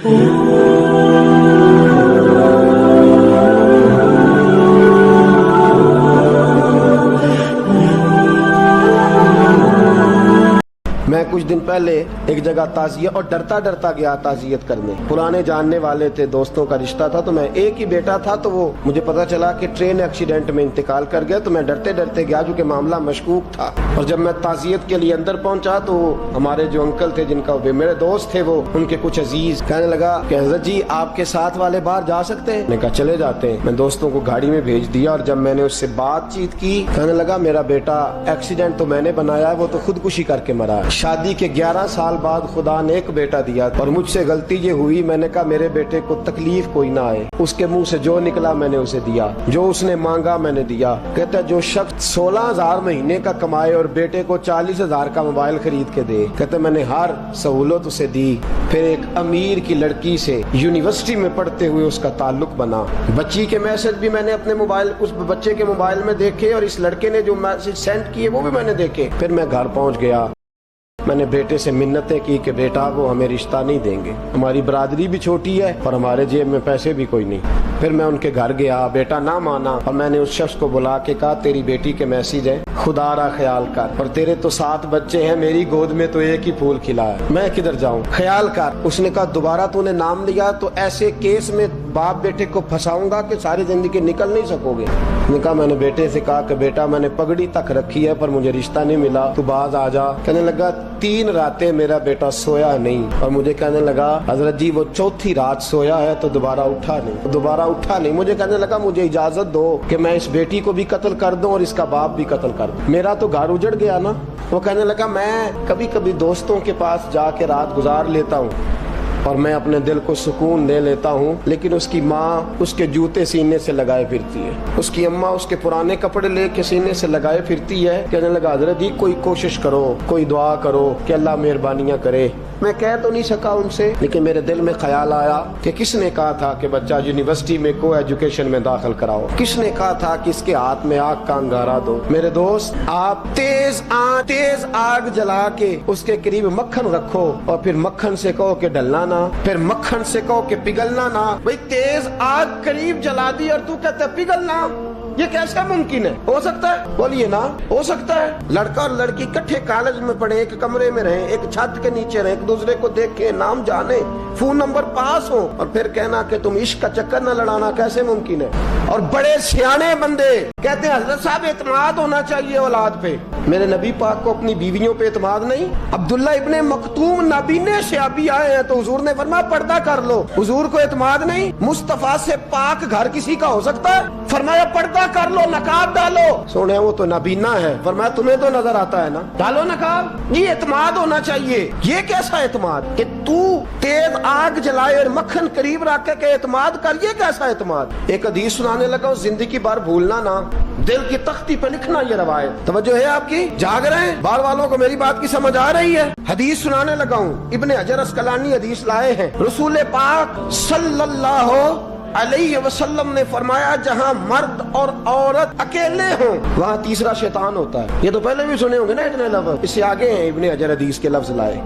میں کچھ دن پہلے ایک جگہ تعزیت اور ڈرتا ڈرتا گیا تعزیت کرنے. پرانے جاننے والے تھے, دوستوں کا رشتہ تھا, تو میں ایک ہی بیٹا تھا, تو وہ مجھے پتا چلا کہ ٹرین ایکسیڈنٹ میں انتقال کر گیا. تو میں ڈرتے ڈرتے گیا کیونکہ معاملہ مشکوک تھا. اور جب میں تعزیت کے لیے اندر پہنچا تو ہمارے جو انکل تھے, جن کا میرے دوست تھے, وہ ان کے کچھ عزیز کہنے لگا کہ حضرت جی آپ کے ساتھ والے باہر جا سکتے ہیں. میں کہا چلے جاتے ہیں. میں دوستوں کو گاڑی میں بھیج دیا, اور جب میں نے اس سے بات چیت کی, کہنے لگا میرا بیٹا ایکسیڈنٹ تو میں نے بنایا ہے, وہ تو خودکشی کر کے مرا. شادی کے 11 سال بعد خدا نے ایک بیٹا دیا, اور مجھ سے غلطی یہ ہوئی, میں نے کہا میرے بیٹے کو تکلیف کوئی نہ آئے. اس کے منہ سے جو نکلا میں نے اسے دیا, جو اس نے مانگا میں نے دیا. کہتا ہے جو شخص 16,000 مہینے کا کمائے اور بیٹے کو 40,000 کا موبائل خرید کے دے, کہتا ہے میں نے ہر سہولت اسے دی. پھر ایک امیر کی لڑکی سے یونیورسٹی میں پڑھتے ہوئے اس کا تعلق بنا. بچی کے میسج بھی میں نے اپنے موبائل, اس بچے کے موبائل میں دیکھے, اور اس لڑکے نے جو میسج سینڈ کیے وہ بھی میں نے دیکھے. پھر میں گھر پہنچ گیا. میں نے بیٹے سے منتیں کی کہ بیٹا وہ ہمیں رشتہ نہیں دیں گے, ہماری برادری بھی چھوٹی ہے اور ہمارے جیب میں پیسے بھی کوئی نہیں. پھر میں ان کے گھر گیا, بیٹا نہ مانا, اور میں نے اس شخص کو بلا کے کہا تیری بیٹی کے میسج ہے, خدا را خیال کر, اور تیرے تو 7 بچے ہیں, میری گود میں تو ایک ہی پھول کھلا ہے, میں کدھر جاؤں, خیال کر. اس نے کہا دوبارہ تو نے نام لیا تو ایسے کیس میں باپ بیٹے کو پھنساؤں گا کہ ساری زندگی نکل نہیں سکو گے. نے کہا میں نے بیٹے سے کہا کہ بیٹا میں نے پگڑی تک رکھی ہے پر مجھے رشتہ نہیں ملا, تو باز آ جا. کہنے لگا 3 راتیں میرا بیٹا سویا نہیں, اور مجھے کہنے لگا حضرت جی وہ 4تھی رات سویا ہے تو دوبارہ اٹھا نہیں. مجھے کہنے لگا مجھے اجازت دو کہ میں اس بیٹی کو بھی قتل کر دوں اور اس کا باپ بھی قتل کر دوں, میرا تو گھر اجڑ گیا نا. وہ کہنے لگا میں کبھی کبھی دوستوں کے پاس جا کے رات گزار لیتا ہوں اور میں اپنے دل کو سکون دے لیتا ہوں, لیکن اس کی ماں اس کے جوتے سینے سے لگائے پھرتی ہے, اس کی اماں اس کے پرانے کپڑے لے کے سینے سے لگائے پھرتی ہے. کہنے لگا حضرت جی کوئی کوشش کرو, کوئی دعا کرو کہ اللہ مہربانیاں کرے. میں کہہ تو نہیں سکا ان سے, لیکن میرے دل میں خیال آیا کہ کس نے کہا تھا کہ بچہ یونیورسٹی میں کو ایجوکیشن میں داخل کراؤ, کس نے کہا تھا کہ اس کے ہاتھ میں آگ کا انگارہ دو. میرے دوست آپ تیز آگ جلا کے اس کے قریب مکھن رکھو, اور پھر مکھن سے کہو کہ ڈلنا نہ, پھر مکھن سے کہو کہ پگھلنا نہ. بھئی تیز آگ قریب جلا دی اور تو کہتا ہے پگھلنا, یہ کیسا ممکن ہے؟ ہو سکتا ہے؟ بولیے نا, ہو سکتا ہے. لڑکا اور لڑکی کٹھے کالج میں پڑھے, ایک کمرے میں رہیں, ایک چھت کے نیچے رہیں, ایک دوسرے کو دیکھیں, نام جانے, فون نمبر پاس ہو, اور پھر کہنا کہ تم عشق کا چکر نہ لڑانا, کیسے ممکن ہے؟ اور بڑے سیانے بندے کہتے ہیں حضرت صاحب اعتماد ہونا چاہیے اولاد پہ. میرے نبی پاک کو اپنی بیویوں پہ اعتماد نہیں؟ عبداللہ ابن مکتوم نابینے سے ابھی آئے ہیں تو حضور نے فرمایا پردہ کر لو, حضور کو اعتماد نہیں؟ مصطفیٰ سے پاک گھر کسی کا ہو سکتا ہے؟ فرمایا پردہ کر لو, نقاب ڈالو. سونے وہ تو نابینا ہے, فرمایا تمہیں تو نظر آتا ہے نا, ڈالو نقاب. یہ اعتماد ہونا چاہیے. یہ کیسا اعتماد کہ تو تیز آگ جلائے اور مکھن قریب رکھ کے اعتماد کر, یہ کیسا اعتماد؟ ایک حدیث سنانے لگا, زندگی بار بھولنا نہ, دل کی تختی پہ لکھنا یہ روایت. توجہ ہے آپ کی؟ جاگ رہے ہیں بار والوں کو میری بات کی سمجھ آ رہی ہے؟ حدیث سنانے لگا ہوں, ابن حجر اسقلانی حدیث لائے ہیں. رسول پاک صلی اللہ علیہ وسلم نے فرمایا جہاں مرد اور عورت اکیلے ہوں وہاں تیسرا شیطان ہوتا ہے. یہ تو پہلے بھی سنے ہوں گے نا اتنے لفظ, اس سے آگے ہیں ابن حجر حدیث کے لفظ لائے.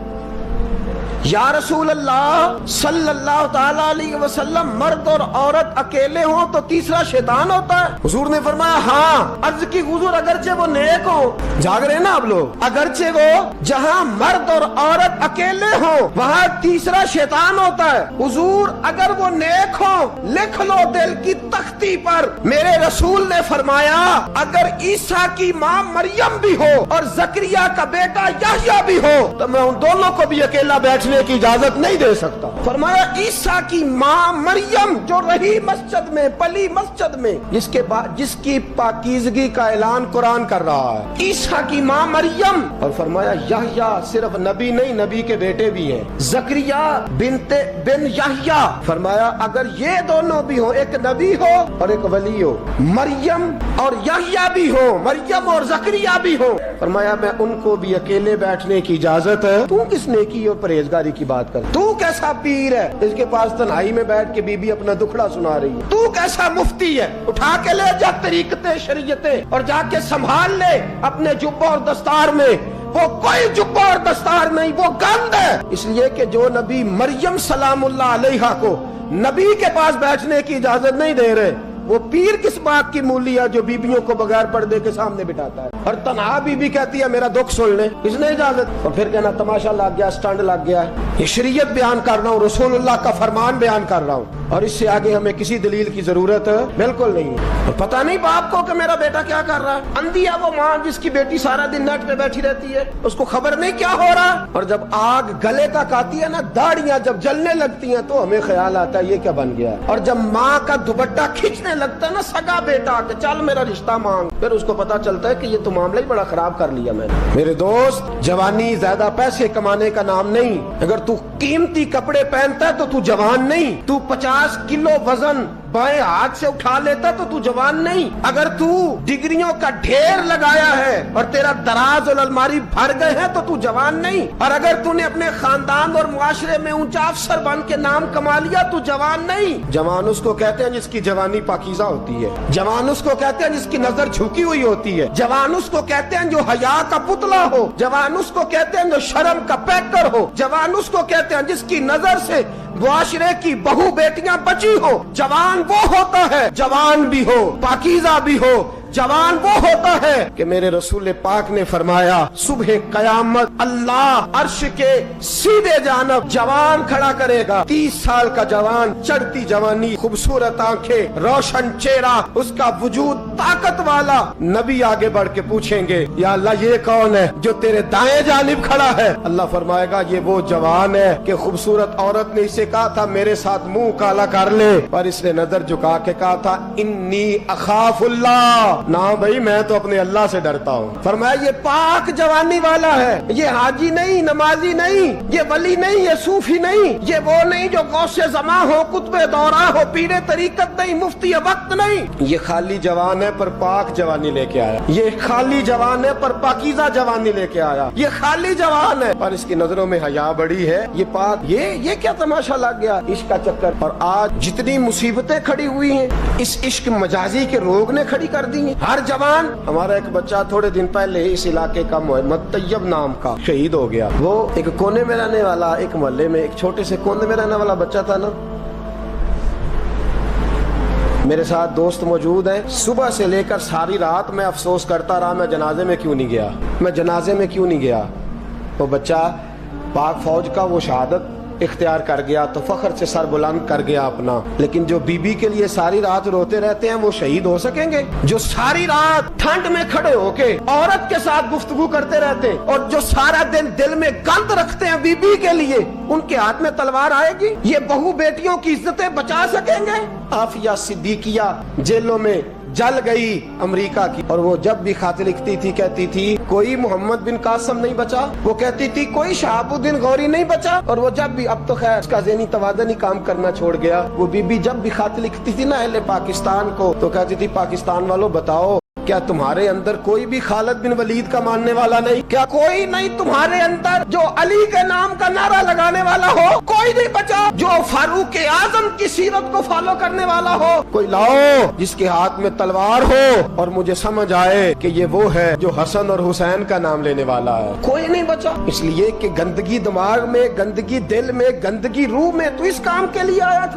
یا رسول اللہ صلی اللہ تعالی علیہ وسلم مرد اور عورت اکیلے ہوں تو تیسرا شیطان ہوتا ہے؟ حضور نے فرمایا ہاں. عرض کی حضور اگرچہ وہ نیک ہو, جاگ رہے نا آپ لوگ, اگرچہ وہ جہاں مرد اور عورت اکیلے ہوں وہاں تیسرا شیطان ہوتا ہے. حضور اگر وہ نیک ہو لکھ لو دل کی تختی پر. میرے رسول نے فرمایا اگر عیسیٰ کی ماں مریم بھی ہو اور زکریا کا بیٹا یحییٰ بھی ہو تو میں ان دونوں کو بھی اکیلا بیٹھنے کی اجازت نہیں دے سکتا. فرمایا عیسیٰ کی ماں مریم جو رہی مسجد میں, پلی مسجد میں, جس کی پاکیزگی کا اعلان قرآن کر رہا ہے, عیسیٰ کی ماں مریم. اور فرمایا یحییٰ صرف نبی نہیں, نبی کے بیٹے بھی ہیں, زکریا بن یحییٰ. فرمایا اگر یہ دونوں بھی ہوں, ایک نبی ہو اور ایک ولی ہو, مریم اور یحییٰ بھی ہو, مریم اور زکریا بھی ہو, فرمایا میں ان کو بھی اکیلے بیٹھنے کی اجازت ہے. تو کس نیکی اور پرہیزگاری کی بات کر, تو کیسا پیر ہے اس کے پاس تنہائی میں بیٹھ کے بی بی اپنا دکھڑا سنا رہی ہے؟ تو کیسا مفتی ہے, اٹھا کے لے جا طریقتیں شریعتیں اور جا کے سنبھال لے اپنے جبہ اور دستار میں. وہ کوئی جبہ اور دستار نہیں، وہ گند ہے۔ اس لیے کہ جو نبی مریم سلام اللہ علیہا کو نبی کے پاس بیٹھنے کی اجازت نہیں دے رہے، وہ پیر کس بات کی مولی ہے جو بیبیوں کو بغیر پردے کے سامنے بٹھاتا ہے؟ اور تنہا بیوی کہتی ہے میرا دکھ سن لے، اس نے اجازت؟ اور پھر کہنا تماشا لگ گیا، سٹنڈ لگ گیا۔ یہ شریعت بیان کر رہا ہوں، رسول اللہ کا فرمان بیان کر رہا ہوں، اور اس سے آگے ہمیں کسی دلیل کی ضرورت بالکل نہیں ہے۔ پتہ نہیں باپ کو کہ میرا بیٹا کیا کر رہا ہے؟ اندھی ہے وہ ماں جس کی بیٹی سارا دن نیٹ پہ بیٹھی رہتی ہے، اس کو خبر نہیں کیا ہو رہا۔ اور جب آگ گلے تک آتی ہے نا، داڑیاں جب جلنے لگتی ہیں تو ہمیں خیال آتا ہے یہ کیا بن گیا۔ اور جب ماں کا دوپٹہ کھینچنے لگتا ہے نا سگا بیٹا کہ چل میرا رشتہ مانگ، پھر اس کو پتا چلتا ہے کہ یہ تو معاملہ ہی بڑا خراب کر لیا میں نے۔ میرے دوست، جوانی زیادہ پیسے کمانے کا نام نہیں۔ اگر تو قیمتی کپڑے پہنتا ہے تو تو جوان نہیں۔ تو 50 کلو وزن بائیں ہاتھ سے اٹھا لیتا تو تو جوان نہیں۔ اگر تو ڈگریوں کا ڈھیر لگایا ہے اور تیرا دراز اور الماری بھر گئے ہیں تو تو جوان نہیں۔ اور اگر تو نے اپنے خاندان اور معاشرے میں اونچا افسر بن کے نام کما لیا تو جوان نہیں۔ جوان اس کو کہتے ہیں جس کی جوانی پاکیزہ ہوتی ہے، جوان اس کو کہتے ہیں جس کی نظر جھکی ہوئی ہوتی ہے، جوان اس کو کہتے ہیں جو حیا کا پتلا ہو، جوان اس کو کہتے ہیں جو شرم کا پیکر ہو، جوان اس کو کہتے ہیں جس کی نظر سے معاشرے کی بہو بیٹیاں بچی ہو۔ جوان وہ ہوتا ہے، جوان بھی ہو پاکیزہ بھی ہو، جوان وہ ہوتا ہے کہ میرے رسول پاک نے فرمایا صبح قیامت اللہ عرش کے سیدھے جانب جوان کھڑا کرے گا۔ 30 سال کا جوان، چڑھتی جوانی، خوبصورت آنکھیں، روشن چہرہ، اس کا وجود طاقت والا۔ نبی آگے بڑھ کے پوچھیں گے یا اللہ یہ کون ہے جو تیرے دائیں جانب کھڑا ہے؟ اللہ فرمائے گا یہ وہ جوان ہے کہ خوبصورت عورت نے اسے کہا تھا میرے ساتھ منہ کالا کر لے، پر اس نے نظر جھکا کے کہا تھا انی اخاف اللہ، نہ بھائی میں تو اپنے اللہ سے ڈرتا ہوں۔ فرمایا یہ پاک جوانی والا ہے، یہ حاجی نہیں، نمازی نہیں، یہ ولی نہیں، یہ صوفی نہیں، یہ وہ نہیں جو غوث زماں ہو، قطب دورہ ہو، پیر طریقت نہیں، مفتی وقت نہیں۔ یہ خالی جوان ہے پر پاک جوانی لے کے آیا، یہ خالی جوان ہے پر پاکیزہ جوانی لے کے آیا، یہ خالی جوان ہے پر اس کی نظروں میں حیا بڑی ہے، یہ پاک۔ یہ کیا تماشا لگ گیا عشق کا چکر۔ اور آج جتنی مصیبتیں کھڑی ہوئی ہیں اس عشق مجازی کے روگ نے کھڑی کر دی ہیں۔ ہر جوان، ہمارا ایک بچہ تھوڑے دن پہلے اس علاقے کا محمد طیب نام کا شہید ہو گیا۔ وہ ایک کونے میں رہنے والا، ایک محلے میں ایک چھوٹے سے کونے میں رہنے والا بچہ تھا نا۔ میرے ساتھ دوست موجود ہیں، صبح سے لے کر ساری رات میں افسوس کرتا رہا میں جنازے میں کیوں نہیں گیا، میں جنازے میں کیوں نہیں گیا۔ وہ بچہ پاک فوج کا وہ شہادت اختیار کر گیا تو فخر سے سر بلند کر گیا اپنا، لیکن جو بی بی کے لیے ساری رات روتے رہتے ہیں وہ شہید ہو سکیں گے؟ جو ساری رات ٹھنڈ میں کھڑے ہو کے عورت کے ساتھ گفتگو کرتے رہتے ہیں اور جو سارا دن دل میں گند رکھتے ہیں بی بی کے لیے، ان کے ہاتھ میں تلوار آئے گی؟ یہ بہو بیٹیوں کی عزتیں بچا سکیں گے؟ عافیہ صدیقیہ جیلوں میں جل گئی امریکہ کی، اور وہ جب بھی خط لکھتی تھی کہتی تھی کوئی محمد بن قاسم نہیں بچا، وہ کہتی تھی کوئی شہاب الدین غوری نہیں بچا۔ اور وہ جب بھی، اب تو خیر اس کا ذہنی توازن ہی کام کرنا چھوڑ گیا، وہ بی بی جب بھی خط لکھتی تھی نا اہل پاکستان کو تو کہتی تھی پاکستان والوں بتاؤ کیا تمہارے اندر کوئی بھی خالد بن ولید کا ماننے والا نہیں؟ کیا کوئی نہیں تمہارے اندر جو علی کے نام کا نعرہ لگانے والا ہو؟ کوئی نہیں بچا جو فاروق اعظم کی سیرت کو فالو کرنے والا ہو؟ کوئی لاؤ جس کے ہاتھ میں تلوار ہو اور مجھے سمجھ آئے کہ یہ وہ ہے جو حسن اور حسین کا نام لینے والا ہے۔ کوئی نہیں بچا، اس لیے کہ گندگی دماغ میں، گندگی دل میں، گندگی روح میں تو اس کام کے لیے آیا تھا۔